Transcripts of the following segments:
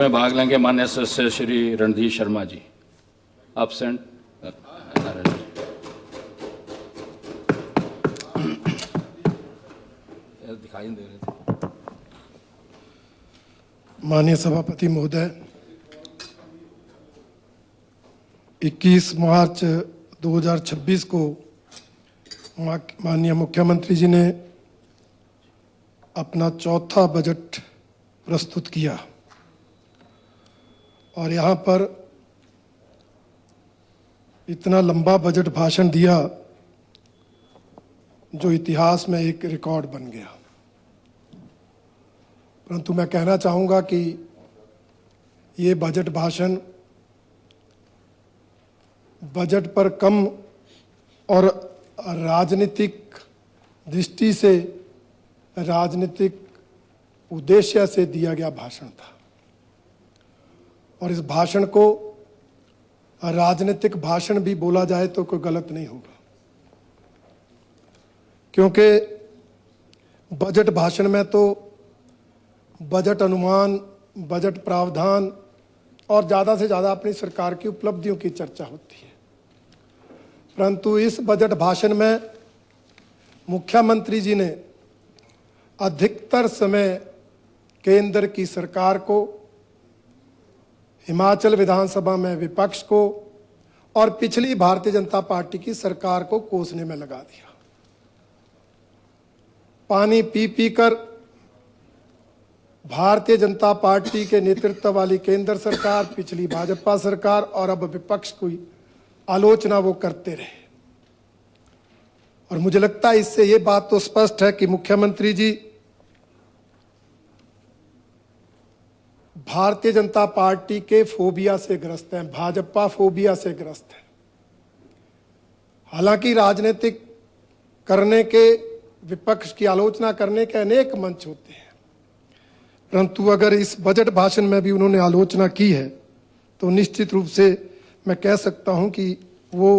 में भाग लेंगे माननीय सदस्य श्री रणधीर शर्मा जी। एब्सेंट। दिखाई नहीं दे रहे थे। माननीय सभापति महोदय, 21 मार्च 2026 को माननीय मुख्यमंत्री जी ने अपना चौथा बजट प्रस्तुत किया और यहाँ पर इतना लंबा बजट भाषण दिया जो इतिहास में एक रिकॉर्ड बन गया। परंतु मैं कहना चाहूँगा कि ये बजट भाषण बजट पर कम और राजनीतिक दृष्टि से, राजनीतिक उद्देश्य से दिया गया भाषण था और इस भाषण को राजनीतिक भाषण भी बोला जाए तो कोई गलत नहीं होगा, क्योंकि बजट भाषण में तो बजट अनुमान, बजट प्रावधान और ज़्यादा से ज़्यादा अपनी सरकार की उपलब्धियों की चर्चा होती है। परंतु इस बजट भाषण में मुख्यमंत्री जी ने अधिकतर समय केंद्र की सरकार को, हिमाचल विधानसभा में विपक्ष को और पिछली भारतीय जनता पार्टी की सरकार को कोसने में लगा दिया। पानी पी पी कर भारतीय जनता पार्टी के नेतृत्व वाली केंद्र सरकार, पिछली भाजपा सरकार और अब विपक्ष की आलोचना वो करते रहे। और मुझे लगता है इससे ये बात तो स्पष्ट है कि मुख्यमंत्री जी भारतीय जनता पार्टी के फोबिया से ग्रस्त हैं, भाजपा फोबिया से ग्रस्त हैं। हालांकि राजनीतिक करने के, विपक्ष की आलोचना करने के अनेक मंच होते हैं, परंतु अगर इस बजट भाषण में भी उन्होंने आलोचना की है तो निश्चित रूप से मैं कह सकता हूं कि वो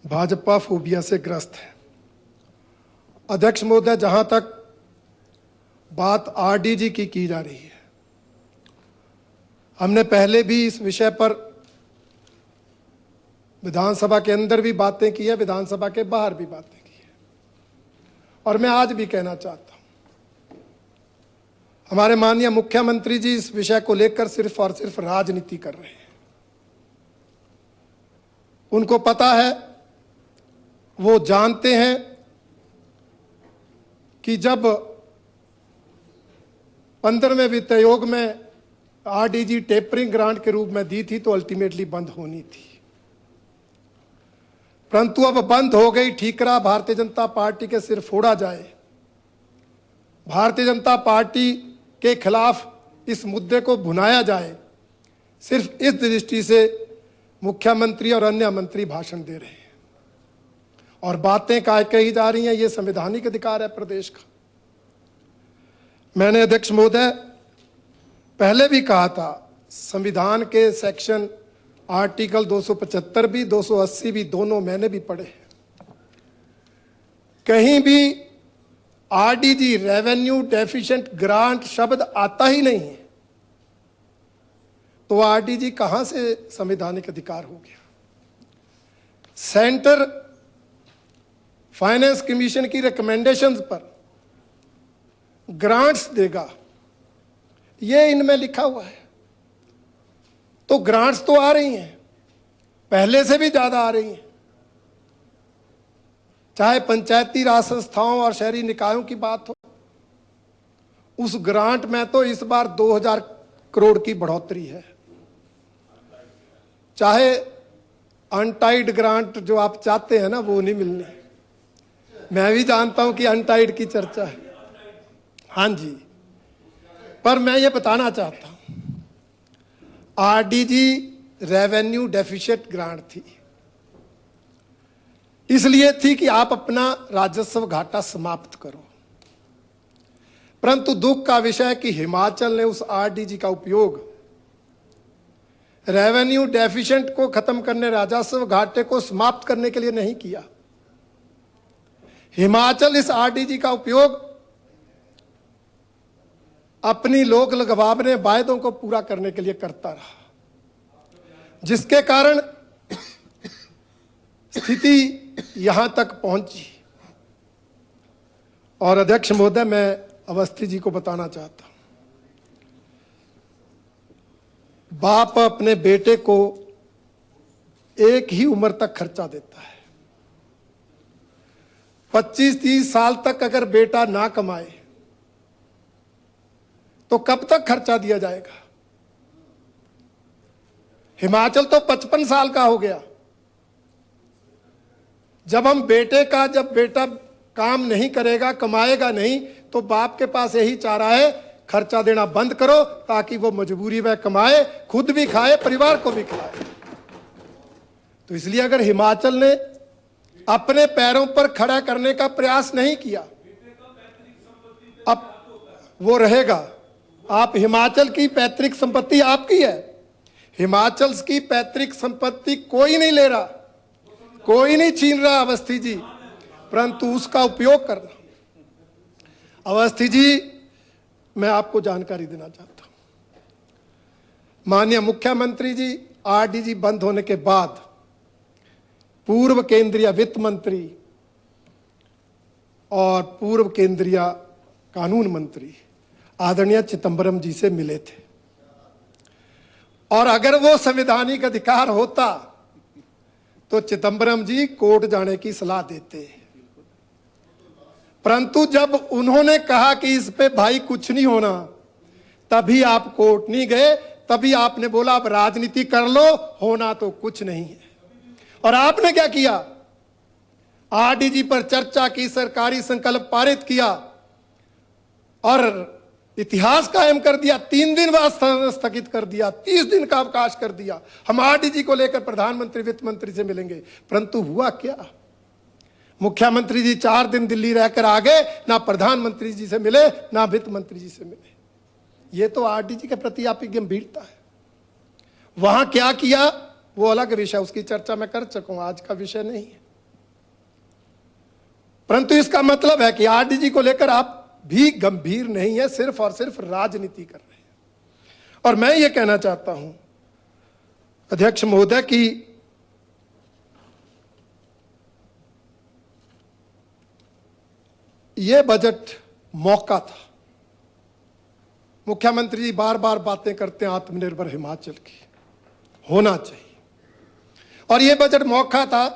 भाजपा फोबिया से ग्रस्त है। अध्यक्ष महोदय, जहां तक बात आरडीजी की जा रही है, हमने पहले भी इस विषय पर विधानसभा के अंदर भी बातें की है, विधानसभा के बाहर भी बातें की है और मैं आज भी कहना चाहता हूं, हमारे माननीय मुख्यमंत्री जी इस विषय को लेकर सिर्फ और सिर्फ राजनीति कर रहे हैं। उनको पता है, वो जानते हैं कि जब 15वें वित्त आयोग में आरडीजी टेपरिंग ग्रांट के रूप में दी थी तो अल्टीमेटली बंद होनी थी, परंतु अब बंद हो गई। ठीकरा भारतीय जनता पार्टी के सिर फोड़ा जाए, भारतीय जनता पार्टी के खिलाफ इस मुद्दे को भुनाया जाए, सिर्फ इस दृष्टि से मुख्यमंत्री और अन्य मंत्री भाषण दे रहे हैं और बातें कही जा रही हैं। ये संवैधानिक अधिकार है प्रदेश का। मैंने अध्यक्ष महोदय पहले भी कहा था, संविधान के सेक्शन आर्टिकल 275 भी, 280 भी, दोनों मैंने भी पढ़े हैं। कहीं भी आरडीजी, रेवेन्यू डेफिशिएंट ग्रांट शब्द आता ही नहीं है, तो आरडीजी कहां से संवैधानिक अधिकार हो गया? सेंटर फाइनेंस कमीशन की रिकमेंडेशंस पर ग्रांट्स देगा, ये इनमें लिखा हुआ है। तो ग्रांट्स तो आ रही हैं, पहले से भी ज्यादा आ रही हैं। चाहे पंचायती राज संस्थाओं और शहरी निकायों की बात हो, उस ग्रांट में तो इस बार 2000 करोड़ की बढ़ोतरी है। चाहे अनटाइड ग्रांट जो आप चाहते हैं ना, वो नहीं मिलने। मैं भी जानता हूं कि अनटाइड की चर्चा है, हाँ जी, पर मैं ये बताना चाहता हूं, आरडीजी रेवेन्यू डेफिशिएंट ग्रांट थी, इसलिए थी कि आप अपना राजस्व घाटा समाप्त करो। परंतु दुख का विषय है कि हिमाचल ने उस आरडीजी का उपयोग रेवेन्यू डेफिशिएंट को खत्म करने, राजस्व घाटे को समाप्त करने के लिए नहीं किया। हिमाचल इस आरडीजी का उपयोग अपनी लोक लुभावने वायदों को पूरा करने के लिए करता रहा, जिसके कारण स्थिति यहां तक पहुंची। और अध्यक्ष महोदय, मैं अवस्थी जी को बताना चाहता हूं, बाप अपने बेटे को एक ही उम्र तक खर्चा देता है। 25-30 साल तक अगर बेटा ना कमाए तो कब तक खर्चा दिया जाएगा? हिमाचल तो 55 साल का हो गया। जब बेटा काम नहीं करेगा, कमाएगा नहीं, तो बाप के पास यही चारा है, खर्चा देना बंद करो ताकि वो मजबूरी में कमाए, खुद भी खाए, परिवार को भी खिलाए। तो इसलिए अगर हिमाचल ने अपने पैरों पर खड़ा करने का प्रयास नहीं किया, अब वो रहेगा। आप हिमाचल की पैतृक संपत्ति आपकी है, हिमाचल की पैतृक संपत्ति कोई नहीं ले रहा, कोई नहीं छीन रहा अवस्थी जी, परंतु उसका उपयोग करना। अवस्थी जी, मैं आपको जानकारी देना चाहता हूं, माननीय मुख्यमंत्री जी, आरडीजी बंद होने के बाद पूर्व केंद्रीय वित्त मंत्री और पूर्व केंद्रीय कानून मंत्री आदरणीय चिदंबरम जी से मिले थे, और अगर वो संवैधानिक अधिकार होता तो चिदंबरम जी कोर्ट जाने की सलाह देते। परंतु जब उन्होंने कहा कि इस पे भाई कुछ नहीं होना, तभी आप कोर्ट नहीं गए, तभी आपने बोला अब राजनीति कर लो, होना तो कुछ नहीं है। और आपने क्या किया? आरडीजी पर चर्चा की, सरकारी संकल्प पारित किया और इतिहास कायम कर दिया। 3 दिन बाद स्थगित कर दिया, 30 दिन का अवकाश कर दिया। हम आरडीजी को लेकर प्रधानमंत्री वित्त मंत्री से मिलेंगे, परंतु हुआ क्या? मुख्यमंत्री जी 4 दिन दिल्ली रहकर आ गए, ना प्रधानमंत्री जी से मिले, ना वित्त मंत्री जी से मिले। ये तो आरडीजी के प्रति आपकी गंभीरता है। वहां क्या किया वो अलग विषय, उसकी चर्चा मैं कर सकूं, आज का विषय नहीं है। परंतु इसका मतलब है कि आरडीजी को लेकर आप भी गंभीर नहीं है, सिर्फ और सिर्फ राजनीति कर रहे हैं। और मैं ये कहना चाहता हूं अध्यक्ष महोदय कि ये बजट मौका था। मुख्यमंत्री जी बार बार बातें करते हैं आत्मनिर्भर हिमाचल की, होना चाहिए। और ये बजट मौका था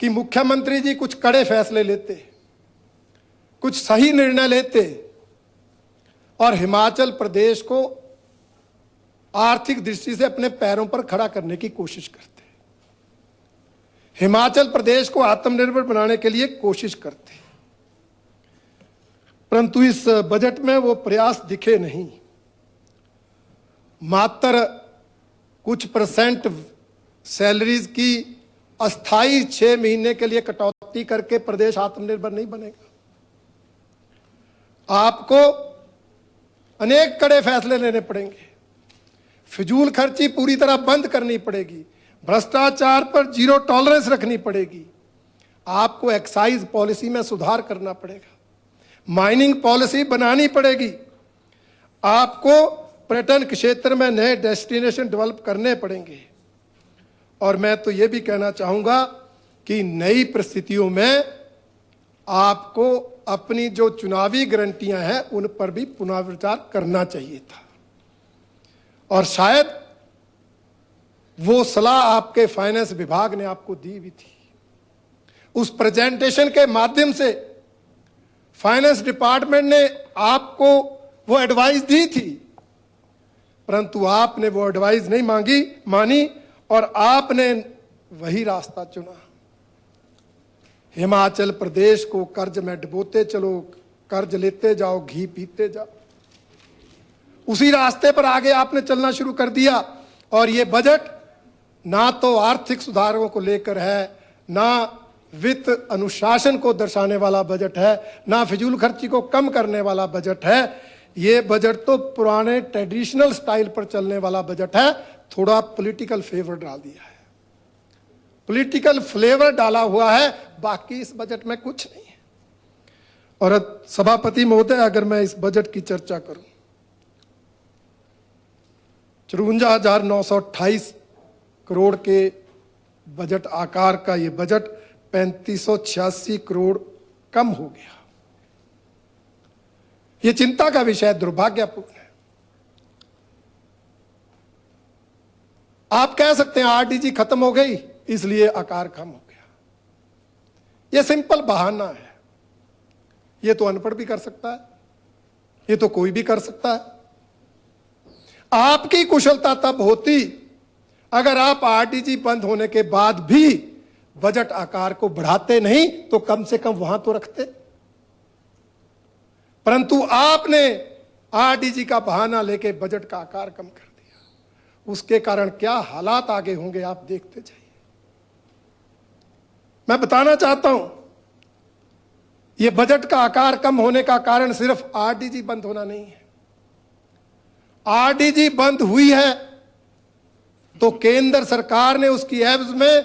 कि मुख्यमंत्री जी कुछ कड़े फैसले लेते, कुछ सही निर्णय लेते और हिमाचल प्रदेश को आर्थिक दृष्टि से अपने पैरों पर खड़ा करने की कोशिश करते, हिमाचल प्रदेश को आत्मनिर्भर बनाने के लिए कोशिश करते। परंतु इस बजट में वो प्रयास दिखे नहीं। मात्र कुछ % सैलरीज की अस्थाई 6 महीने के लिए कटौती करके प्रदेश आत्मनिर्भर नहीं बनेगा। आपको अनेक कड़े फैसले लेने पड़ेंगे, फिजूल खर्ची पूरी तरह बंद करनी पड़ेगी, भ्रष्टाचार पर 0 टॉलरेंस रखनी पड़ेगी, आपको एक्साइज पॉलिसी में सुधार करना पड़ेगा, माइनिंग पॉलिसी बनानी पड़ेगी, आपको पर्यटन क्षेत्र में नए डेस्टिनेशन डेवलप करने पड़ेंगे। और मैं तो ये भी कहना चाहूंगा कि नई परिस्थितियों में आपको अपनी जो चुनावी गारंटियां हैं उन पर भी पुनर्विचार करना चाहिए था। और शायद वो सलाह आपके फाइनेंस विभाग ने आपको दी भी थी। उस प्रेजेंटेशन के माध्यम से फाइनेंस डिपार्टमेंट ने आपको वो एडवाइस दी थी, परंतु आपने वो एडवाइस नहीं मानी और आपने वही रास्ता चुना। हिमाचल प्रदेश को कर्ज में डुबोते चलो, कर्ज लेते जाओ, घी पीते जाओ, उसी रास्ते पर आगे आपने चलना शुरू कर दिया। और ये बजट ना तो आर्थिक सुधारों को लेकर है, ना वित्त अनुशासन को दर्शाने वाला बजट है, ना फिजूल खर्ची को कम करने वाला बजट है। ये बजट तो पुराने ट्रेडिशनल स्टाइल पर चलने वाला बजट है। थोड़ा पॉलिटिकल फेवर डाल दिया है, पॉलिटिकल फ्लेवर डाला हुआ है, बाकी इस बजट में कुछ नहीं है। और सभापति महोदय, अगर मैं इस बजट की चर्चा करूं 54,928 करोड़ के बजट आकार का ये बजट 3586 करोड़ कम हो गया। ये चिंता का विषय, दुर्भाग्यपूर्ण है। आप कह सकते हैं आरडीजी खत्म हो गई इसलिए आकार कम हो गया। यह सिंपल बहाना है। यह तो अनपढ़ भी कर सकता है, यह तो कोई भी कर सकता है। आपकी कुशलता तब होती अगर आप आरडीजी बंद होने के बाद भी बजट आकार को बढ़ाते नहीं तो कम से कम वहां तो रखते। परंतु आपने आरडीजी का बहाना लेके बजट का आकार कम कर दिया। उसके कारण क्या हालात आगे होंगे आप देखते जाइए। मैं बताना चाहता हूं, यह बजट का आकार कम होने का कारण सिर्फ आरडीजी बंद होना नहीं है। आरडीजी बंद हुई है तो केंद्र सरकार ने उसकी एवज में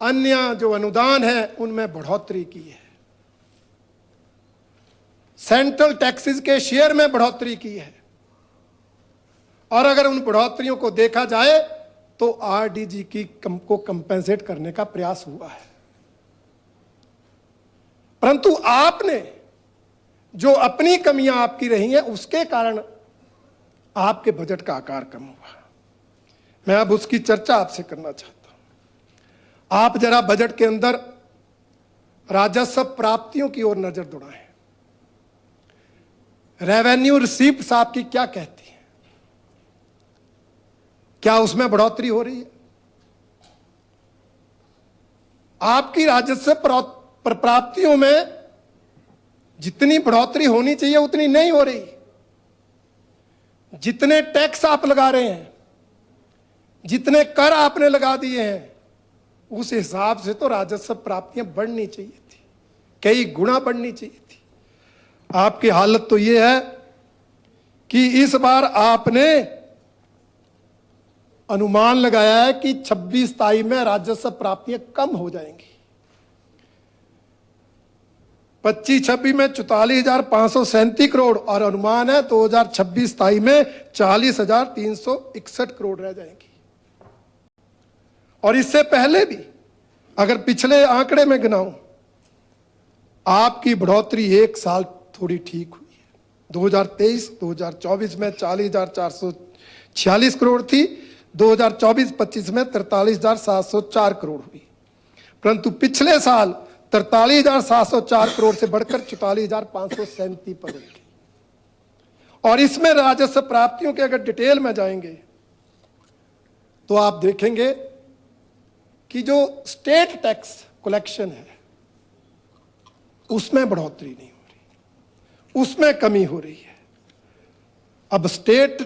अन्य जो अनुदान है उनमें बढ़ोतरी की है। सेंट्रल टैक्सेस के शेयर में बढ़ोतरी की है। और अगर उन बढ़ोतरियों को देखा जाए तो आरडीजी को कंपेंसेट करने का प्रयास हुआ है। परंतु आपने जो अपनी कमियां आपकी रही हैं उसके कारण आपके बजट का आकार कम हुआ। मैं अब उसकी चर्चा आपसे करना चाहता हूं। आप जरा बजट के अंदर राजस्व प्राप्तियों की ओर नजर दौड़ाएं। रेवेन्यू रिसीप्ट्स आपकी क्या कहती है? क्या उसमें बढ़ोतरी हो रही है? आपकी राजस्व प्राप्तियों में जितनी बढ़ोतरी होनी चाहिए उतनी नहीं हो रही। जितने टैक्स आप लगा रहे हैं, जितने कर आपने लगा दिए हैं, उस हिसाब से तो राजस्व प्राप्तियां बढ़नी चाहिए थी, कई गुना बढ़नी चाहिए थी। आपकी हालत तो यह है कि इस बार आपने अनुमान लगाया है कि 26/27 में राजस्व प्राप्तियां कम हो जाएंगी। 25-26 में 44,537 करोड़ और अनुमान है 2026-27 में 40,361 करोड़ रह जाएंगी। और इससे पहले भी अगर पिछले आंकड़े में गिनाऊं, आपकी बढ़ोतरी एक साल थोड़ी ठीक हुई है। 2023-2024 में 40,446 करोड़ थी, 2024-25 में 43,704 करोड़ हुई। परंतु पिछले साल 43,704 करोड़ से बढ़कर 44,537 पर गई। और इसमें राजस्व प्राप्तियों के अगर डिटेल में जाएंगे तो आप देखेंगे कि जो स्टेट टैक्स कलेक्शन है उसमें बढ़ोतरी नहीं हो रही, उसमें कमी हो रही है। अब स्टेट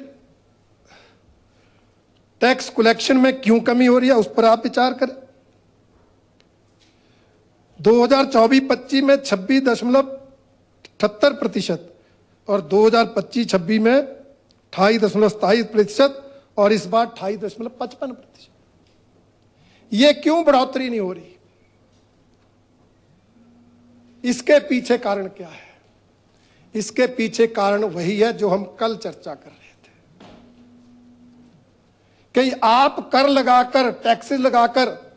टैक्स कलेक्शन में क्यों कमी हो रही है उस पर आप विचार करें। 2024-25 में 26.78% और 2025-26 में 28.27% और इस बार 28.55%। ये क्यों बढ़ोतरी नहीं हो रही? इसके पीछे कारण क्या है? इसके पीछे कारण वही है जो हम कल चर्चा कर रहे थे कि आप कर लगाकर, टैक्सेस लगाकर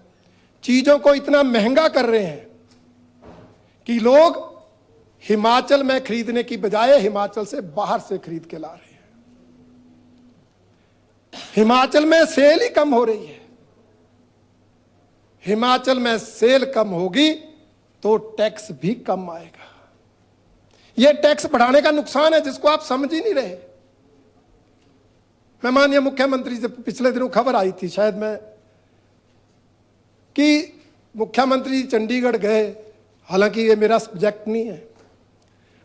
चीजों को इतना महंगा कर रहे हैं कि लोग हिमाचल में खरीदने की बजाय हिमाचल से बाहर से खरीद के ला रहे हैं। हिमाचल में सेल ही कम हो रही है। हिमाचल में सेल कम होगी तो टैक्स भी कम आएगा। यह टैक्स बढ़ाने का नुकसान है जिसको आप समझ ही नहीं रहे। मैं माननीय मुख्यमंत्री से पिछले दिनों खबर आई थी, शायद मैं, कि मुख्यमंत्री चंडीगढ़ गए। हालांकि ये मेरा सब्जेक्ट नहीं है,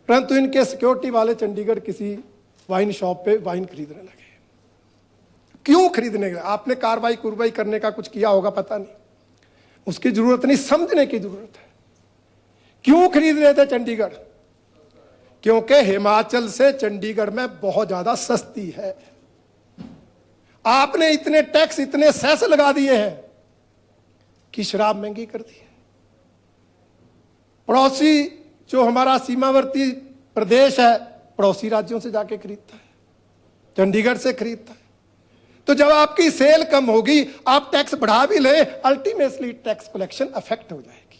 परंतु इनके सिक्योरिटी वाले चंडीगढ़ किसी वाइन शॉप पे वाइन खरीदने लगे। क्यों खरीदने गए? आपने कार्रवाई करने का कुछ किया होगा, पता नहीं, उसकी जरूरत नहीं, समझने की जरूरत है। क्यों खरीद रहे थे चंडीगढ़? क्योंकि हिमाचल से चंडीगढ़ में बहुत ज्यादा सस्ती है। आपने इतने टैक्स, इतने सेस लगा दिए हैं कि शराब महंगी कर दी है। पड़ोसी जो हमारा सीमावर्ती प्रदेश है, पड़ोसी राज्यों से जाके खरीदता है, चंडीगढ़ से खरीदता है। तो जब आपकी सेल कम होगी, आप टैक्स बढ़ा भी ले, अल्टीमेटली टैक्स कलेक्शन अफेक्ट हो जाएगी।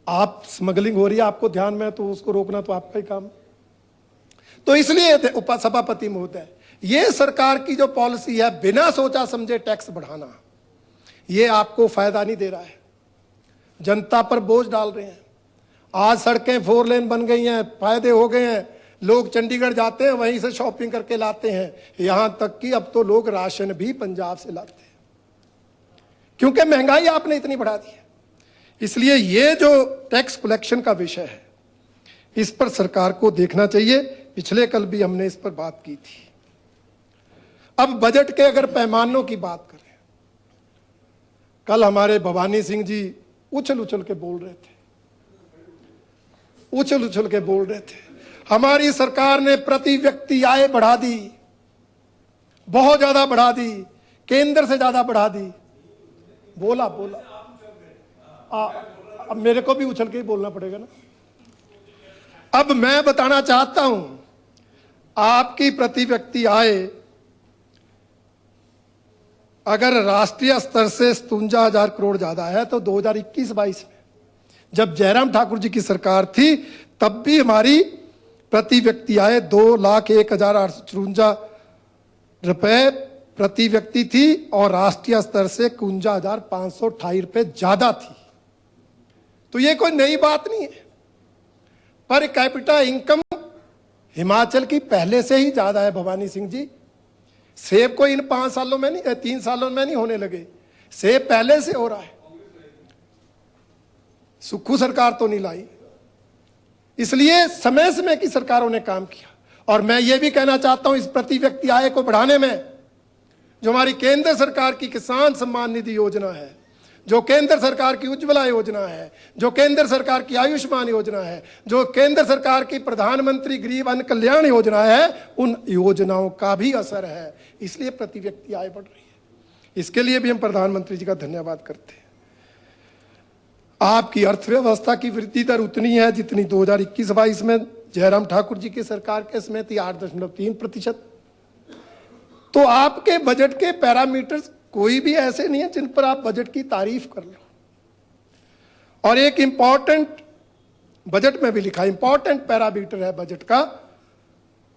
आप स्मगलिंग हो रही है आपको ध्यान में, तो उसको रोकना तो आपका ही काम। तो इसलिए उपसभापति महोदय, ये सरकार की जो पॉलिसी है बिना सोचा समझे टैक्स बढ़ाना, ये आपको फायदा नहीं दे रहा है, जनता पर बोझ डाल रहे हैं। आज सड़कें 4 लेन बन गई हैं, फायदे हो गए हैं, लोग चंडीगढ़ जाते हैं, वहीं से शॉपिंग करके लाते हैं, यहां तक कि अब तो लोग राशन भी पंजाब से लाते हैं, क्योंकि महंगाई आपने इतनी बढ़ा दी है। इसलिए ये जो टैक्स कलेक्शन का विषय है, इस पर सरकार को देखना चाहिए। पिछले कल भी हमने इस पर बात की थी। अब बजट के अगर पैमानों की बात करें, कल हमारे भवानी सिंह जी उछल उछल के बोल रहे थे, उछल उछल के बोल रहे थे हमारी सरकार ने प्रति व्यक्ति आय बढ़ा दी, बहुत ज्यादा बढ़ा दी, केंद्र से ज्यादा बढ़ा दी। बोला अब मेरे को भी उछल के ही बोलना पड़ेगा ना। अब मैं बताना चाहता हूं, आपकी प्रति व्यक्ति आय अगर राष्ट्रीय स्तर से 57,000 करोड़ ज्यादा है, तो 2021-22 में जब जयराम ठाकुर जी की सरकार थी, तब भी हमारी प्रति व्यक्ति आय 2,01,854 रुपए प्रति व्यक्ति थी, और राष्ट्रीय स्तर से 51,528 रुपए ज्यादा थी। तो ये कोई नई बात नहीं है। पर कैपिटा इनकम हिमाचल की पहले से ही ज्यादा है भवानी सिंह जी। सेब को इन 5 सालों में नहीं, 3 सालों में नहीं होने लगे, सेब पहले से हो रहा है। सुक्खू सरकार तो नहीं लाई, इसलिए समय समय की सरकारों ने काम किया। और मैं ये भी कहना चाहता हूं, इस प्रति व्यक्ति आय को बढ़ाने में जो हमारी केंद्र सरकार की किसान सम्मान निधि योजना है, जो केंद्र सरकार की उज्ज्वला योजना है, जो केंद्र सरकार की आयुष्मान योजना है, जो केंद्र सरकार की प्रधानमंत्री गरीब अन्न कल्याण योजना है, उन योजनाओं का भी असर है, इसलिए प्रति व्यक्ति आय बढ़ रही है। इसके लिए भी हम प्रधानमंत्री जी का धन्यवाद करते हैं। आपकी अर्थव्यवस्था की वृद्धि दर उतनी है जितनी 2021-22 में जयराम ठाकुर जी की सरकार के समय थी, 8.3%। तो आपके बजट के पैरामीटर्स कोई भी ऐसे नहीं है जिन पर आप बजट की तारीफ कर लो। और एक इंपॉर्टेंट बजट में भी लिखा, इंपॉर्टेंट पैरामीटर है बजट का,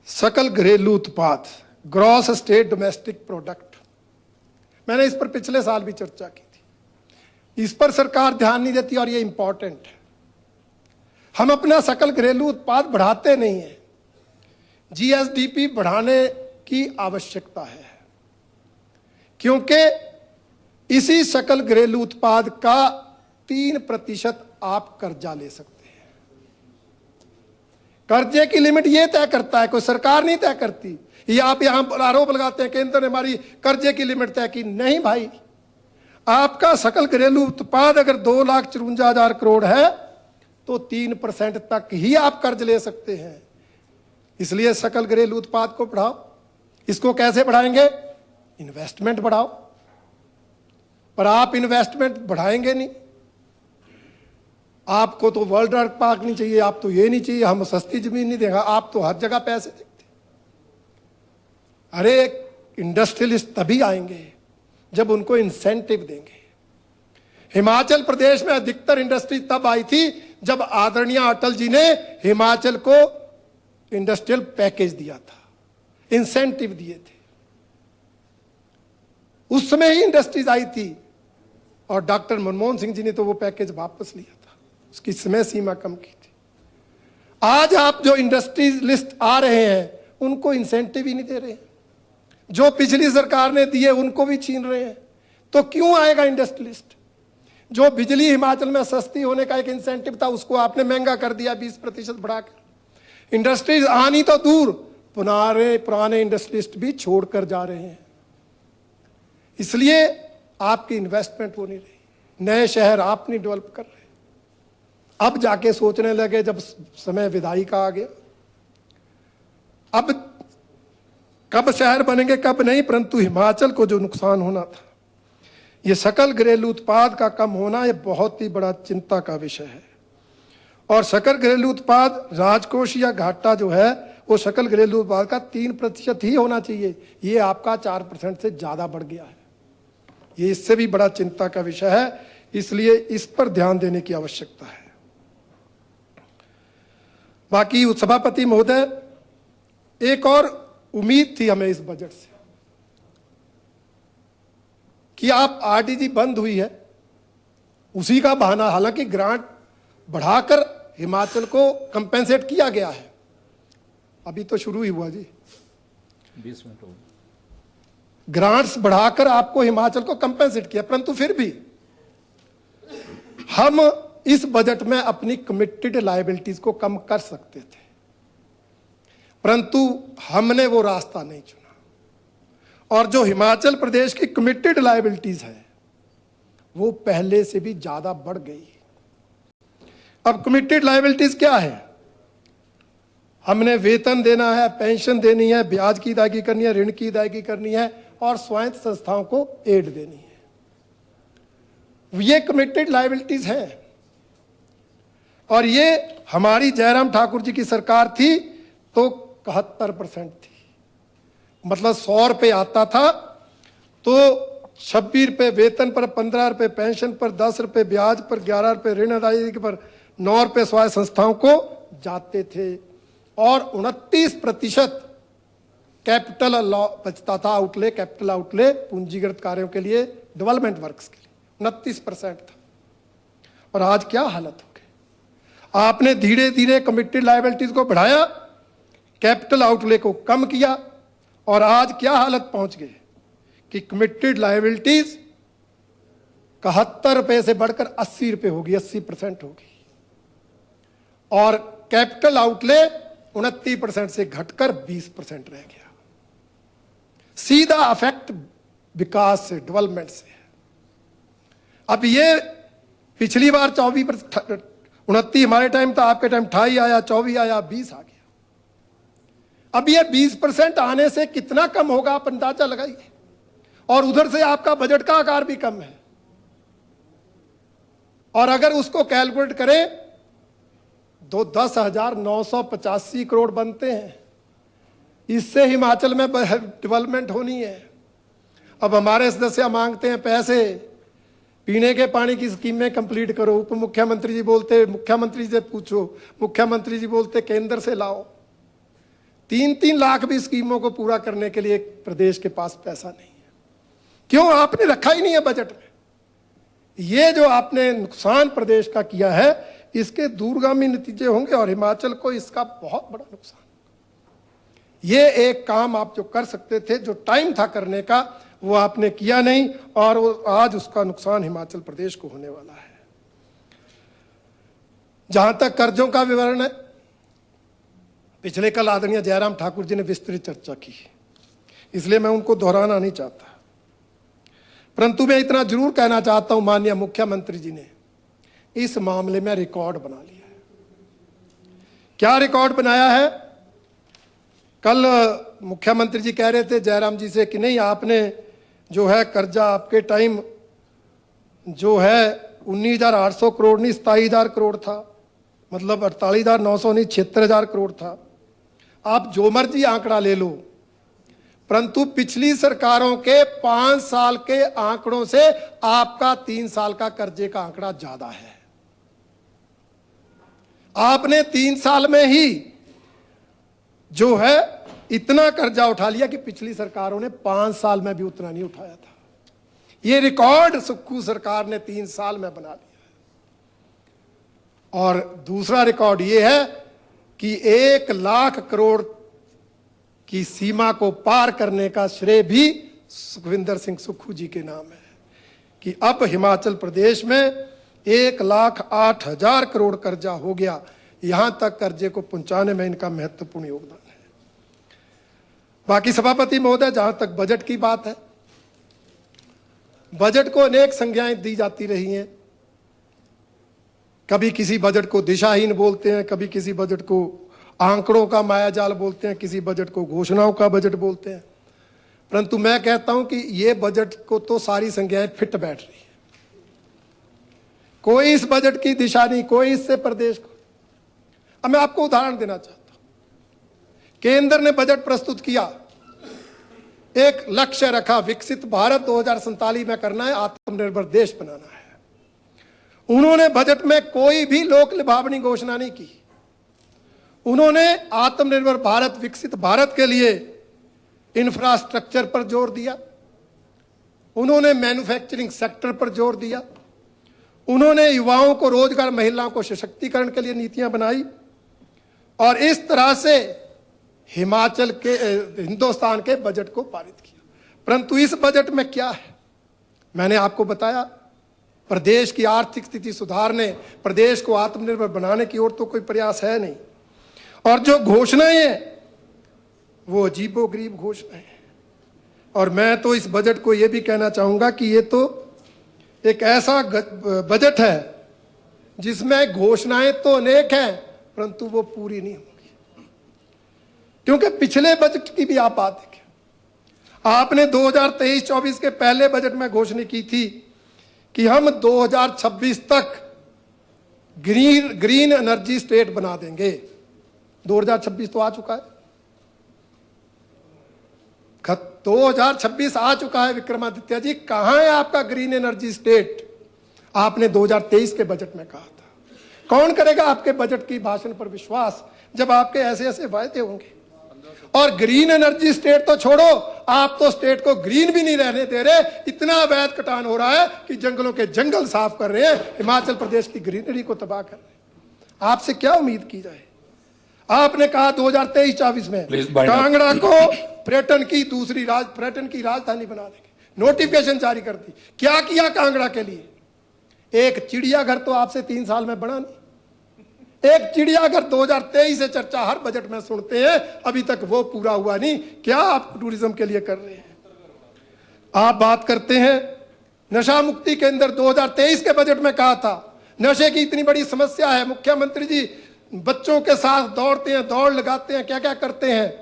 सकल घरेलू उत्पाद, ग्रॉस स्टेट डोमेस्टिक प्रोडक्ट। मैंने इस पर पिछले साल भी चर्चा की थी। इस पर सरकार ध्यान नहीं देती और ये इंपॉर्टेंट है। हम अपना सकल घरेलू उत्पाद बढ़ाते नहीं है, जीएसडीपी बढ़ाने की आवश्यकता है, क्योंकि इसी सकल घरेलू उत्पाद का 3% आप कर्जा ले सकते हैं। कर्जे की लिमिट ये तय करता है, कोई सरकार नहीं तय करती। ये आप यहां पर आरोप लगाते हैं केंद्र ने हमारी कर्जे की लिमिट तय की, नहीं भाई। आपका सकल घरेलू उत्पाद अगर 2,54,000 करोड़ है तो 3% तक ही आप कर्ज ले सकते हैं। इसलिए सकल घरेलू उत्पाद को बढ़ाओ। इसको कैसे बढ़ाएंगे? इन्वेस्टमेंट बढ़ाओ। पर आप इन्वेस्टमेंट बढ़ाएंगे नहीं। आपको तो वर्ल्ड ड्रग पार्क नहीं चाहिए, आप तो ये नहीं चाहिए, हम सस्ती जमीन नहीं देंगे, आप तो हर जगह पैसे देखते। अरे इंडस्ट्रियलिस्ट तभी आएंगे जब उनको इंसेंटिव देंगे। हिमाचल प्रदेश में अधिकतर इंडस्ट्री तब आई थी जब आदरणीय अटल जी ने हिमाचल को इंडस्ट्रियल पैकेज दिया था, इंसेंटिव दिए थे। उस समय ही इंडस्ट्रीज आई थी और डॉक्टर मनमोहन सिंह जी ने तो वो पैकेज वापस लिया था, उसकी समय सीमा कम की थी। आज आप जो इंडस्ट्रीज लिस्ट आ रहे हैं उनको इंसेंटिव ही नहीं दे रहे हैं, जो पिछली सरकार ने दिए उनको भी छीन रहे हैं। तो क्यों आएगा इंडस्ट्रियलिस्ट? जो बिजली हिमाचल में सस्ती होने का एक इंसेंटिव था उसको आपने महंगा कर दिया 20% बढ़ाकर। इंडस्ट्रीज आनी तो दूर, पुराने इंडस्ट्रियलिस्ट भी छोड़कर जा रहे हैं। इसलिए आपकी इन्वेस्टमेंट हो नहीं रही, नए शहर आप नहीं डेवलप कर रहे। अब जाके सोचने लगे जब समय विदाई का आ गया, अब कब शहर बनेंगे कब नहीं, परंतु हिमाचल को जो नुकसान होना था, ये सकल घरेलू उत्पाद का कम होना, ये बहुत ही बड़ा चिंता का विषय है। और सकल घरेलू उत्पाद राजकोषीय घाटा जो है वो सकल घरेलू उत्पाद का 3% ही होना चाहिए, ये आपका 4% से ज्यादा बढ़ गया है। ये इससे भी बड़ा चिंता का विषय है, इसलिए इस पर ध्यान देने की आवश्यकता है। बाकी सभापति महोदय, एक और उम्मीद थी हमें इस बजट से कि आप आरडीजी बंद हुई है, उसी का बहाना, हालांकि ग्रांट बढ़ाकर हिमाचल को कंपेंसेट किया गया है, अभी तो शुरू ही हुआ जी, 20 मिनट हो गए। ग्रांट्स बढ़ाकर आपको हिमाचल को कंपेंसेट किया, परंतु फिर भी हम इस बजट में अपनी कमिटेड लायबिलिटीज को कम कर सकते थे, परंतु हमने वो रास्ता नहीं चुना। और जो हिमाचल प्रदेश की कमिटेड लायबिलिटीज है वो पहले से भी ज्यादा बढ़ गई। अब कमिटेड लायबिलिटीज क्या है? हमने वेतन देना है, पेंशन देनी है, ब्याज की अदायगी करनी है, ऋण की अदायगी करनी है और स्वायत्त संस्थाओं को एड देनी है। ये कमिटेड लायबिलिटीज हैं। और ये हमारी जयराम ठाकुर जी की सरकार थी तो 71% थी, मतलब 100 रुपये आता था तो 26 रुपये वेतन पर, 15 रुपये पेंशन पर, 10 रुपये ब्याज पर, 11 रुपये ऋण अदायगी पर, 9 रुपये स्वायत्त संस्थाओं को जाते थे और 29% कैपिटल बचता था, आउटले, कैपिटल आउटले पूंजीगत कार्यों के लिए, डेवलपमेंट वर्क्स के लिए 29% था। और आज क्या हालत हो गई? आपने धीरे धीरे कमिटेड लायबिलिटीज को बढ़ाया, कैपिटल आउटले को कम किया और आज क्या हालत पहुंच गए कि कमिटेड लायबिलिटीज 71 रुपए से बढ़कर 80 रुपए होगी, 80% होगी और कैपिटल आउटले 29% से घटकर 20% रह गया। सीधा अफेक्ट विकास से, डेवलपमेंट से। अब ये पिछली बार 29 हमारे टाइम था, आपके टाइम 28 आया, 24 आया, 20 आ गया। अब ये 20% आने से कितना कम होगा आप अंदाजा लगाइए। और उधर से आपका बजट का आकार भी कम है। और अगर उसको कैलकुलेट करें तो 10,985 करोड़ बनते हैं। इससे हिमाचल में डेवलपमेंट होनी है। अब हमारे सदस्य मांगते हैं पैसे, पीने के पानी की स्कीमें कंप्लीट करो, उप मुख्यमंत्री जी बोलते मुख्यमंत्री से पूछो, मुख्यमंत्री जी बोलते केंद्र से लाओ। 3-3 लाख भी स्कीमों को पूरा करने के लिए प्रदेश के पास पैसा नहीं है। क्यों? आपने रखा ही नहीं है बजट में। ये जो आपने नुकसान प्रदेश का किया है, इसके दूरगामी नतीजे होंगे और हिमाचल को इसका बहुत बड़ा नुकसान। ये एक काम आप जो कर सकते थे, जो टाइम था करने का, वो आपने किया नहीं और आज उसका नुकसान हिमाचल प्रदेश को होने वाला है। जहां तक कर्जों का विवरण है, पिछले कल आदरणीय जयराम ठाकुर जी ने विस्तृत चर्चा की, इसलिए मैं उनको दोहराना नहीं चाहता। परंतु मैं इतना जरूर कहना चाहता हूं, माननीय मुख्यमंत्री जी ने इस मामले में रिकॉर्ड बना लिया है। क्या रिकॉर्ड बनाया है? कल मुख्यमंत्री जी कह रहे थे जयराम जी से कि नहीं, आपने जो है कर्जा आपके टाइम जो है 19,800 करोड़ नहीं 27,000 करोड़ था, मतलब 48,900 नहीं 76,000 करोड़ था। आप जो मर्जी आंकड़ा ले लो, परंतु पिछली सरकारों के 5 साल के आंकड़ों से आपका 3 साल का कर्जे का आंकड़ा ज्यादा है। आपने 3 साल में ही जो है इतना कर्जा उठा लिया कि पिछली सरकारों ने 5 साल में भी उतना नहीं उठाया था। यह रिकॉर्ड सुक्खू सरकार ने 3 साल में बना लिया। और दूसरा रिकॉर्ड यह है कि 1 लाख करोड़ की सीमा को पार करने का श्रेय भी सुखविंदर सिंह सुक्खू जी के नाम है कि अब हिमाचल प्रदेश में 1,08,000 करोड़ कर्जा हो गया। यहां तक कर्जे को पहुंचाने में इनका महत्वपूर्ण योगदान है। बाकी सभापति महोदय, जहां तक बजट की बात है, बजट को अनेक संज्ञाएं दी जाती रही हैं। कभी किसी बजट को दिशाहीन बोलते हैं, कभी किसी बजट को आंकड़ों का मायाजाल बोलते हैं, किसी बजट को घोषणाओं का बजट बोलते हैं। परंतु मैं कहता हूं कि यह बजट को तो सारी संज्ञाएं फिट बैठ रही है। कोई इस बजट की दिशा नहीं, कोई इससे प्रदेश को। अब मैं आपको उदाहरण देना चाहता हूं। केंद्र ने बजट प्रस्तुत किया, एक लक्ष्य रखा, विकसित भारत 2047 में करना है, आत्मनिर्भर देश बनाना है। उन्होंने बजट में कोई भी लोक लुभावनी घोषणा नहीं की। उन्होंने आत्मनिर्भर भारत, विकसित भारत के लिए इंफ्रास्ट्रक्चर पर जोर दिया, उन्होंने मैन्युफैक्चरिंग सेक्टर पर जोर दिया, उन्होंने युवाओं को रोजगार, महिलाओं को सशक्तिकरण के लिए नीतियां बनाई, और इस तरह से हिमाचल के, हिंदुस्तान के बजट को पारित किया। परंतु इस बजट में क्या है, मैंने आपको बताया, प्रदेश की आर्थिक स्थिति सुधारने, प्रदेश को आत्मनिर्भर बनाने की ओर तो कोई प्रयास है नहीं। और जो घोषणाएं हैं वो अजीबोगरीब घोषणाएं हैं। और मैं तो इस बजट को ये भी कहना चाहूंगा कि ये तो एक ऐसा बजट है जिसमें घोषणाएं तो अनेक हैं परंतु वो पूरी नहीं होंगी। क्योंकि पिछले बजट की भी आप बात देखें, आपने 2023-24 के पहले बजट में घोषणा की थी कि हम 2026 तक ग्रीन एनर्जी स्टेट बना देंगे। 2026 तो आ चुका है, 2026 आ चुका है। विक्रमादित्य जी, कहां है आपका ग्रीन एनर्जी स्टेट? आपने 2023 के बजट में कहा था। कौन करेगा आपके बजट की भाषण पर विश्वास जब आपके ऐसे ऐसे वायदे होंगे? और ग्रीन एनर्जी स्टेट तो छोड़ो, आप तो स्टेट को ग्रीन भी नहीं रहने दे रहे। इतना अवैध कटान हो रहा है कि जंगलों के जंगल साफ कर रहे हैं, हिमाचल प्रदेश की ग्रीनरी को तबाह कर रहे हैं। आपसे क्या उम्मीद की जाए? आपने कहा 2023-24 में कांगड़ा को पर्यटन की राजधानी बना देंगे, नोटिफिकेशन जारी कर दी। क्या किया कांगड़ा के लिए? एक चिड़ियाघर तो आपसे 3 साल में बना नहीं। एक चिड़ियाघर 2023 से चर्चा हर बजट में सुनते हैं, अभी तक वो पूरा हुआ नहीं। क्या आप टूरिज्म के लिए कर रहे हैं? आप बात करते हैं नशा मुक्ति केंद्र, 2023 के बजट में कहा था नशे की इतनी बड़ी समस्या है, मुख्यमंत्री जी बच्चों के साथ दौड़ते हैं, दौड़ लगाते हैं, क्या क्या करते हैं।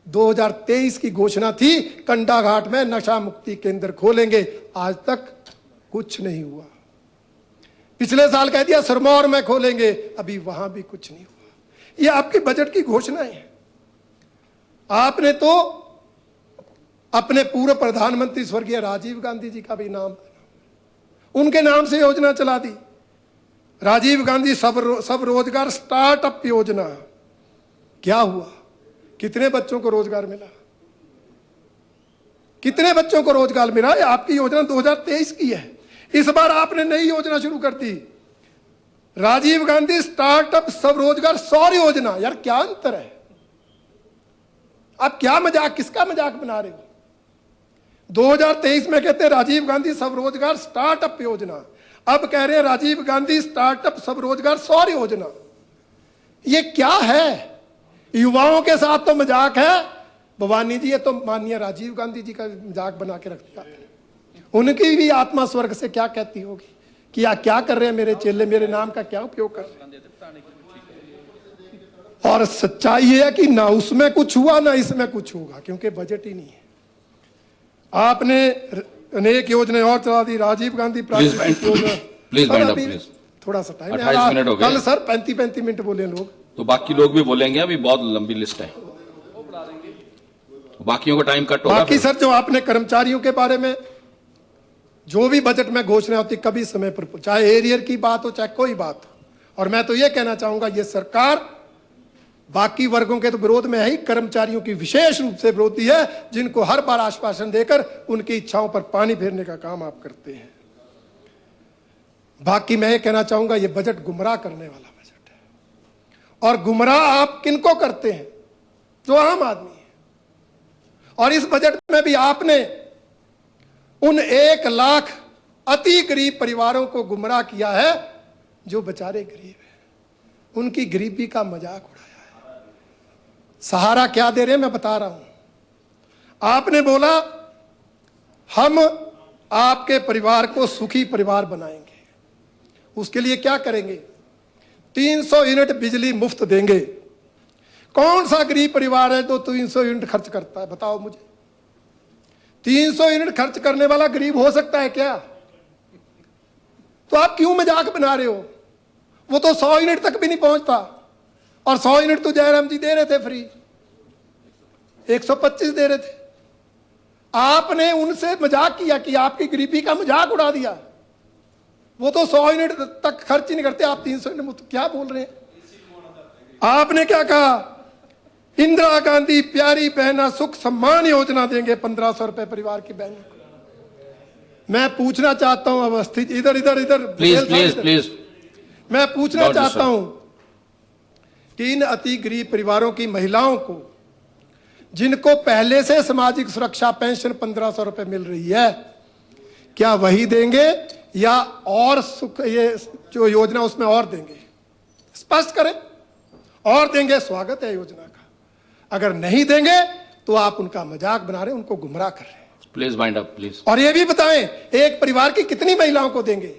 2023 की घोषणा थी कंडाघाट में नशा मुक्ति केंद्र खोलेंगे, आज तक कुछ नहीं हुआ। पिछले साल कह दिया सिरमौर में खोलेंगे, अभी वहां भी कुछ नहीं हुआ। ये आपके बजट की घोषणाएं हैं। आपने तो अपने पूर्व प्रधानमंत्री स्वर्गीय राजीव गांधी जी का भी नाम, उनके नाम से योजना चला दी, राजीव गांधी सब रोजगार स्टार्टअप योजना। क्या हुआ? कितने बच्चों को रोजगार मिला? कितने बच्चों को रोजगार मिला? ये आपकी योजना 2023 की है। इस बार आपने नई योजना शुरू कर दी, राजीव गांधी स्टार्टअप सब रोजगार सौर योजना। यार क्या अंतर है? आप क्या मजाक, किसका मजाक बना रहे हो? 2023 में कहते हैं राजीव गांधी सब रोजगार स्टार्टअप योजना, अब कह रहे हैं राजीव गांधी स्टार्टअप सब रोजगार सौर योजना। ये क्या है? युवाओं के साथ तो मजाक है भवानी जी, ये तो माननीय राजीव गांधी जी का मजाक बना के रख दिया। उनकी भी आत्मा स्वर्ग से क्या कहती होगी कि क्या कर रहे हैं मेरे चेले, मेरे नाम का क्या उपयोग कर रहे हैं। और सच्चाई है कि ना उसमें कुछ हुआ ना इसमें कुछ होगा, क्योंकि बजट ही नहीं है। आपने अनेक योजनाएं और चला दी, राजीव गांधी प्राकृतिक योजना। थोड़ा सा टाइम है, कल सर 35 मिनट बोले लोग, तो बाकी लोग भी बोलेंगे, अभी बहुत लंबी लिस्ट है, बाकियों का टाइम कट होगा। बाकी सर जो आपने कर्मचारियों के बारे में जो भी बजट में घोषणा होती कभी समय पर, चाहे एरियर की बात हो चाहे कोई बात हो, और मैं तो ये कहना चाहूंगा ये सरकार बाकी वर्गों के तो विरोध में है ही, कर्मचारियों की विशेष रूप से विरोधी है, जिनको हर बार आश्वासन देकर उनकी इच्छाओं पर पानी फेरने का काम आप करते हैं। बाकी मैं ये कहना चाहूंगा ये बजट गुमराह करने वाला बजट है, और गुमराह आप किनको करते हैं? जो आम आदमी है। और इस बजट में भी आपने उन 1 लाख अति गरीब परिवारों को गुमराह किया है जो बेचारे गरीब है, उनकी गरीबी का मजाक उड़ाया है। सहारा क्या दे रहे हैं मैं बता रहा हूं। आपने बोला हम आपके परिवार को सुखी परिवार बनाएंगे, उसके लिए क्या करेंगे? 300 यूनिट बिजली मुफ्त देंगे। कौन सा गरीब परिवार है जो 300 यूनिट खर्च करता है? बताओ मुझे। 300 यूनिट खर्च करने वाला गरीब हो सकता है क्या? तो आप क्यों मजाक बना रहे हो? वो तो 100 यूनिट तक भी नहीं पहुंचता, और 100 यूनिट तो जयराम जी दे रहे थे फ्री। 125 दे रहे थे। आपने उनसे मजाक किया कि आपकी गरीबी का मजाक उड़ा दिया। वो तो 100 यूनिट तक खर्च ही नहीं करते, आप 300 यूनिट, तो क्या बोल रहे हैं। आपने क्या कहा, इंदिरा गांधी प्यारी बहना सुख सम्मान योजना देंगे 1500 रुपए परिवार की बहन को। मैं पूछना चाहता हूं अवस्थित, इधर इधर इधर प्लीज मैं पूछना चाहता हूं कि इन अति गरीब परिवारों की महिलाओं को, जिनको पहले से सामाजिक सुरक्षा पेंशन 1500 रुपए मिल रही है, क्या वही देंगे या और सुख, ये जो योजना उसमें और देंगे? स्पष्ट करें। और देंगे स्वागत है योजना का, अगर नहीं देंगे तो आप उनका मजाक बना रहे हैं, उनको गुमराह कर रहे हैं। Please wind up please. और ये भी बताएं एक परिवार की कितनी महिलाओं को देंगे,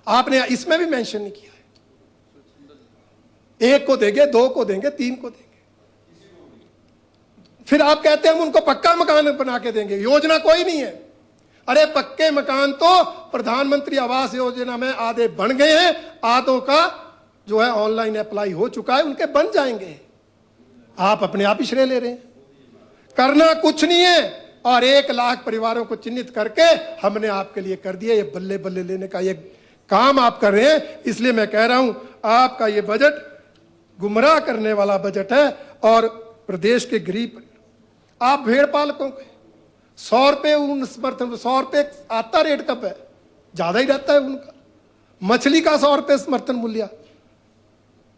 आपने इसमें भी मेंशन नहीं किया है। 1 को देंगे, 2 को देंगे, 3 को देंगे, फिर आप कहते हैं हम उनको पक्का मकान बना के देंगे। योजना कोई नहीं है। अरे पक्के मकान तो प्रधानमंत्री आवास योजना में आधे बन गए हैं, आधों का जो है ऑनलाइन अप्लाई हो चुका है, उनके बन जाएंगे। आप अपने आप ही श्रेय ले रहे हैं। करना कुछ नहीं है, और 1 लाख परिवारों को चिन्हित करके हमने आपके लिए कर दिया। ये बल्ले बल्ले लेने का ये काम आप कर रहे हैं। इसलिए मैं कह रहा हूं आपका ये बजट गुमराह करने वाला बजट है। और प्रदेश के गरीब, आप भेड़ पालकों के 100 रुपए उन समर्थन, 100 रुपए आता रेट कब है, ज्यादा ही रहता है उनका। मछली का 100 रुपए समर्थन मूल्य,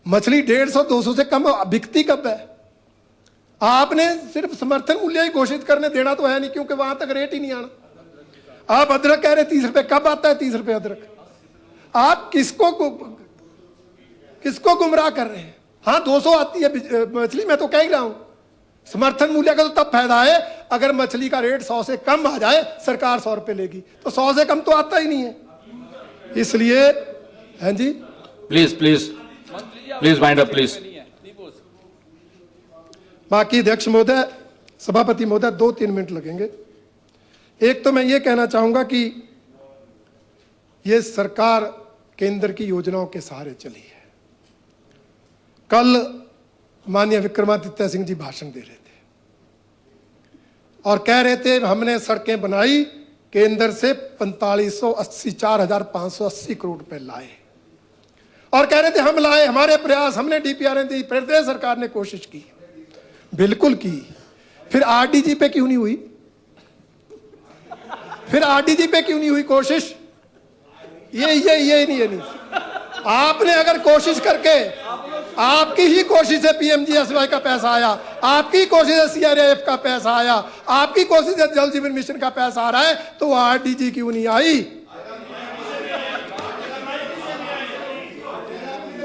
मछली 150-200 से कम बिकती कब है? आपने सिर्फ समर्थन मूल्य ही घोषित करने देना तो है नहीं, क्योंकि वहां तक रेट ही नहीं आना। आप अदरक कह रहे 30 रुपए, कब आता है 30 रुपए अदरक? आप किसको गुमराह कर रहे हैं? हाँ 200 आती है मछली, मैं तो कह ही रहा हूं। समर्थन मूल्य का तो तब फायदा है अगर मछली का रेट 100 से कम आ जाए, सरकार 100 रुपए लेगी, तो 100 से कम तो आता ही नहीं है। इसलिए हैं जी, प्लीज वाइंड अप प्लीज। बाकी अध्यक्ष महोदय, सभापति महोदय, 2-3 मिनट लगेंगे। एक तो मैं ये कहना चाहूंगा कि ये सरकार केंद्र की योजनाओं के सहारे चली है। कल माननीय विक्रमादित्य सिंह जी भाषण दे रहे थे और कह रहे थे हमने सड़कें बनाई, केंद्र से 4,580 करोड़ रुपए लाए, और कह रहे थे हम लाए, हमारे प्रयास, हमने डीपीआर दी, प्रदेश सरकार ने कोशिश की। बिल्कुल की। फिर आरडीजी पे क्यों नहीं हुई? फिर आरडीजी पे क्यों नहीं हुई कोशिश? ये नहीं। आपने अगर कोशिश करके, आपकी ही कोशिश से पीएमजीएसवाई का पैसा आया, आपकी कोशिश से सीआरएएफ का पैसा आया, आपकी कोशिश से जल जीवन मिशन का पैसा आ रहा है, तो आरडीजी क्यों नहीं आई?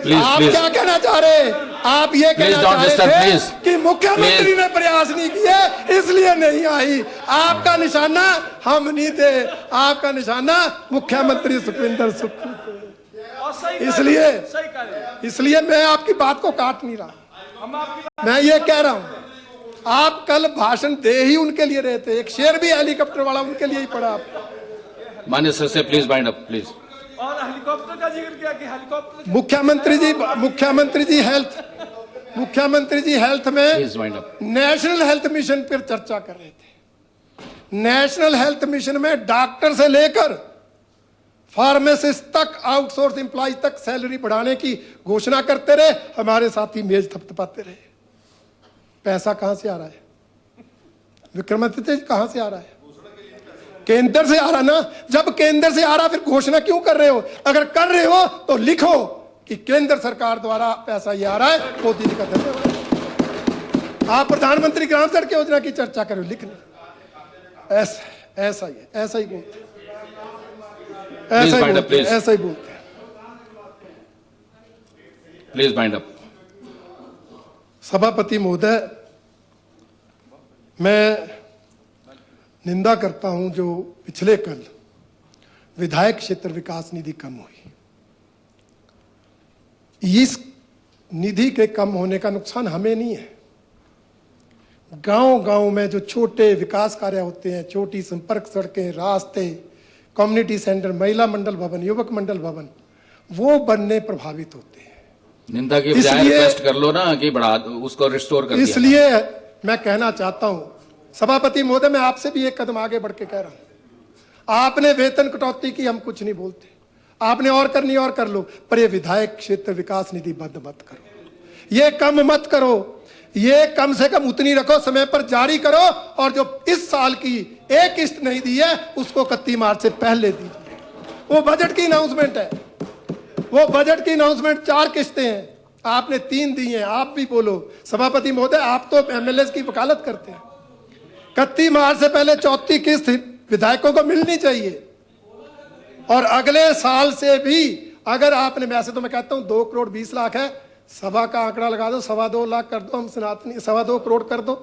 आप क्या कहना चाह रहे? आप ये कहना चाह रहे थे कि मुख्यमंत्री ने प्रयास नहीं किए इसलिए नहीं आई। आपका निशाना हम नहीं थे, आपका निशाना मुख्यमंत्री सुखविंदर सुख थे। इसलिए मैं आपकी बात को काट नहीं रहा। मैं ये कह रहा हूं, आप कल भाषण दे ही उनके लिए रहे थे। एक शेर भी हेलीकॉप्टर वाला उनके लिए ही पड़ा आपका। माननीय सर से प्लीज वाइंड अप प्लीज। और हेलीकॉप्टर का जिक्र किया कि हेलीकॉप्टर, मुख्यमंत्री जी हेल्थ में नेशनल हेल्थ मिशन पर चर्चा कर रहे थे। नेशनल हेल्थ मिशन में डॉक्टर से लेकर फार्मासिस्ट तक, आउटसोर्स एम्प्लॉय तक सैलरी बढ़ाने की घोषणा करते रहे, हमारे साथी मेज थपथपाते रहे। पैसा कहां से आ रहा है? विक्रमादित्य कहां से आ रहा है? केंद्र से आ रहा ना। जब केंद्र से आ रहा फिर घोषणा क्यों कर रहे हो? अगर कर रहे हो तो लिखो कि केंद्र सरकार द्वारा पैसा ये आ रहा है, मोदी जी का धन्यवाद। आप प्रधानमंत्री ग्राम सड़क योजना की चर्चा करो, लिखना। ऐसा ही बोलते हैं, ऐसा ही बोलते हैं। Please wind up. सभापति महोदय, मैं निंदा करता हूं जो पिछले कल विधायक क्षेत्र विकास निधि कम हुई। इस निधि के कम होने का नुकसान हमें नहीं है। गांव-गांव में जो छोटे विकास कार्य होते हैं, छोटी संपर्क सड़कें, रास्ते, कम्युनिटी सेंटर, महिला मंडल भवन, युवक मंडल भवन, वो बनने प्रभावित होते हैं। निंदा की बजाय रिक्वेस्ट कर लो ना कि बढ़ा उसको रिस्टोर कर दिया। इसलिए मैं कहना चाहता हूं, सभापति महोदय, मैं आपसे भी एक कदम आगे बढ़ के कह रहा हूं, आपने वेतन कटौती की, हम कुछ नहीं बोलते, आपने और करनी और कर लो, पर ये विधायक क्षेत्र विकास निधि बंद मत करो, ये कम मत करो, ये कम से कम उतनी रखो, समय पर जारी करो, और जो इस साल की एक किस्त नहीं दी है उसको 31 मार्च से पहले दीजिए। वो बजट की अनाउंसमेंट है, वो बजट की अनाउंसमेंट 4 किस्तें हैं, आपने 3 दी हैं। आप भी बोलो सभापति महोदय, आप तो एमएलए की वकालत करते हैं, 31 मार्च से पहले 34 किस्त विधायकों को मिलनी चाहिए, और अगले साल से भी अगर आपने, वैसे तो मैं कहता हूं 2 करोड़ 20 लाख है, सभा का आंकड़ा लगा दो, 2.25 लाख कर दो, हम सनातनी 2.25 करोड़ कर दो,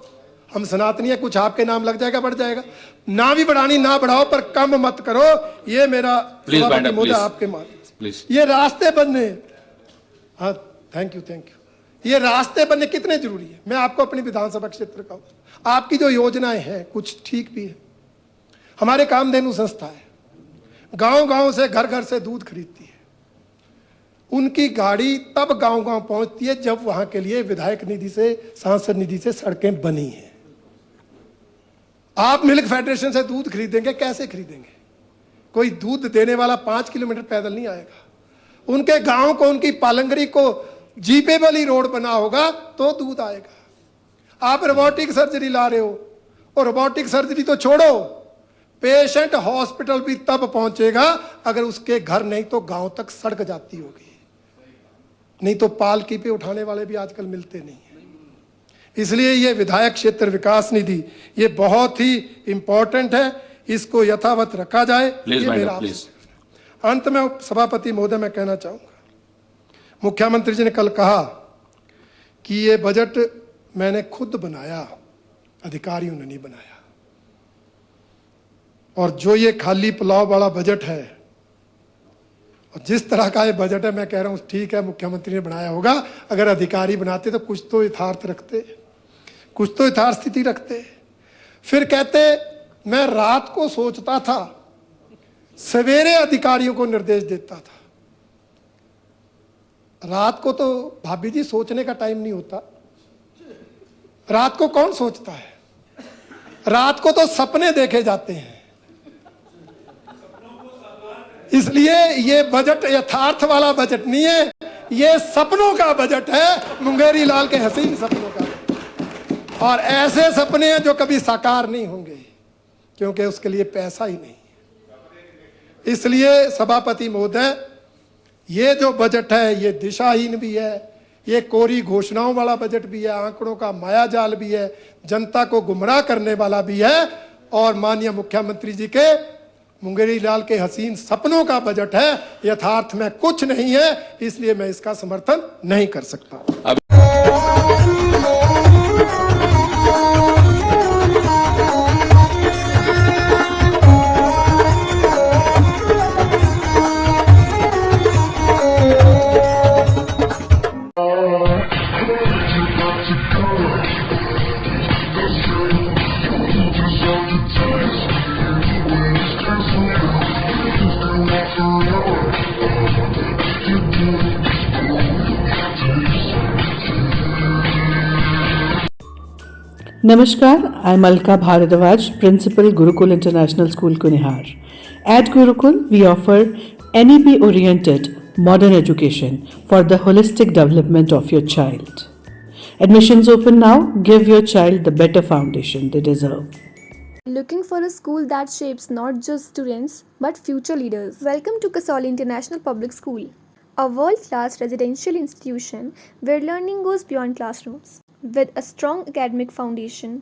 हम सनातनी है, कुछ आपके नाम लग जाएगा, बढ़ जाएगा, ना भी बढ़ानी ना बढ़ाओ, पर कम मत करो। ये मेरा सभापति महोदय आपके माध्यम से, ये रास्ते बनने, हाँ थैंक यू, ये रास्ते बनने कितने जरूरी है। मैं आपको अपनी विधानसभा क्षेत्र का, आपकी जो योजनाएं हैं कुछ ठीक भी है, हमारे कामधेनु संस्था है, गांव गांव से घर घर से दूध खरीदती है, उनकी गाड़ी तब गांव गांव पहुंचती है जब वहां के लिए विधायक निधि से, सांसद निधि से सड़कें बनी हैं। आप मिल्क फेडरेशन से दूध खरीदेंगे, कैसे खरीदेंगे? कोई दूध देने वाला 5 किलोमीटर पैदल नहीं आएगा, उनके गांव को, उनकी पालंगरी को जीपेबल ही रोड बना होगा तो दूध आएगा। आप रोबोटिक सर्जरी ला रहे हो, और रोबोटिक सर्जरी तो छोड़ो, पेशेंट हॉस्पिटल भी तब पहुंचेगा अगर उसके घर नहीं तो गांव तक सड़क जाती होगी, नहीं तो पालकी पे उठाने वाले भी आजकल मिलते नहीं है। इसलिए ये विधायक क्षेत्र विकास निधि ये बहुत ही इंपॉर्टेंट है, इसको यथावत रखा जाए। ये मेरा अंत में सभापति महोदय मैं कहना चाहूंगा, मुख्यमंत्री जी ने कल कहा कि ये बजट मैंने खुद बनाया, अधिकारियों ने नहीं बनाया, और जो ये खाली पुलाव वाला बजट है, और जिस तरह का ये बजट है, मैं कह रहा हूं ठीक है मुख्यमंत्री ने बनाया होगा, अगर अधिकारी बनाते तो कुछ तो यथार्थ रखते, कुछ तो यथार्थ स्थिति रखते। फिर कहते मैं रात को सोचता था, सवेरे अधिकारियों को निर्देश देता था। रात को तो भाभी जी सोचने का टाइम नहीं होता, रात को कौन सोचता है? रात को तो सपने देखे जाते हैं। इसलिए ये बजट यथार्थ वाला बजट नहीं है, ये सपनों का बजट है, मुंगेरी लाल के हसीन सपनों का, और ऐसे सपने हैं जो कभी साकार नहीं होंगे, क्योंकि उसके लिए पैसा ही नहीं। इसलिए सभापति महोदय, ये जो बजट है ये दिशाहीन भी है, ये कोरी घोषणाओं वाला बजट भी है, आंकड़ों का मायाजाल भी है, जनता को गुमराह करने वाला भी है, और माननीय मुख्यमंत्री जी के मुंगेरी लाल के हसीन सपनों का बजट है, यथार्थ में कुछ नहीं है, इसलिए मैं इसका समर्थन नहीं कर सकता। Namaskar, I'm Alka Bharadwaj, Principal Gurukul International School, Kunihar. At Gurukul, we offer NEP-oriented modern education for the holistic development of your child. Admissions open now. Give your child the better foundation they deserve. Looking for a school that shapes not just students but future leaders? Welcome to Kasoli International Public School, a world-class residential institution where learning goes beyond classrooms. With a strong academic foundation,